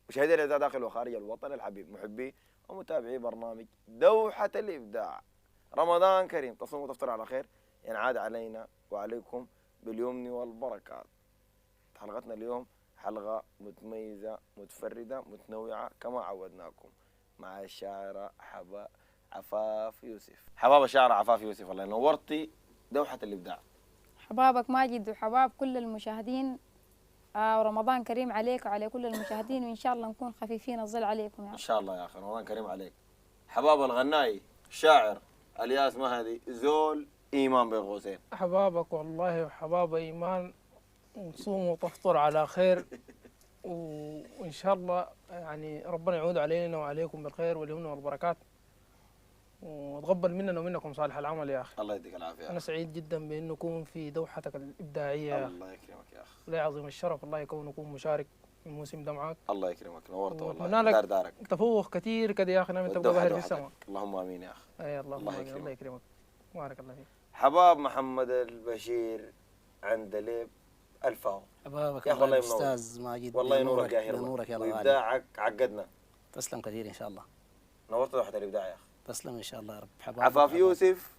مشاهدينا الاعزاء داخل وخارج الوطن الحبيب، محبي ومتابعي برنامج دوحة الإبداع، رمضان كريم، تصوموا وتفطروا على خير، ينعاد علينا وعليكم باليمن والبركات. حلقتنا اليوم حلقة متميزة متفردة متنوعة كما عودناكم مع الشاعرة عفاف يوسف. حباب الشاعرة عفاف يوسف، الله نورتي دوحة الإبداع. حبابك ماجد وحباب كل المشاهدين، ورمضان كريم عليك وعلى كل المشاهدين، وإن شاء الله نكون خفيفين الظل عليكم يا إن شاء الله يا أخي، رمضان كريم عليك. حباب الغناي الشاعر الياس مهدي زول إيمان بين قوسين. حبابك والله وحباب إيمان، نصوم وتفطر على خير وإن شاء الله يعني ربنا يعود علينا وعليكم بالخير واليمن والبركات، وتقبل مننا ومنكم صالح العمل يا أخي. الله يديك العافية. أنا سعيد جدا بأن نكون في دوحتك الإبداعية يا أخي. الله يكرمك يا أخي. لا عظيم الشرف الله يكون نكون مشارك في الموسم ده معاك. الله يكرمك، نورت والله. وأتمنى لك دارك تفوق كثير كده يا أخي، نعم تبقى ظاهر في السماء. اللهم آمين يا أخي. أي اللهم آمين. يكرمك. الله يكرمك. بارك الله فيك. حباب محمد البشير عندليب الفاو. حبابك يا أخي الله أستاذ ماجد، والله ينورك يا هربا، نورك يا وإبداعك عقدنا. تسلم كثير إن شاء الله. نورت دوحة الإبداع يا أخي. تسلم إن شاء الله يا رب. عفاف يوسف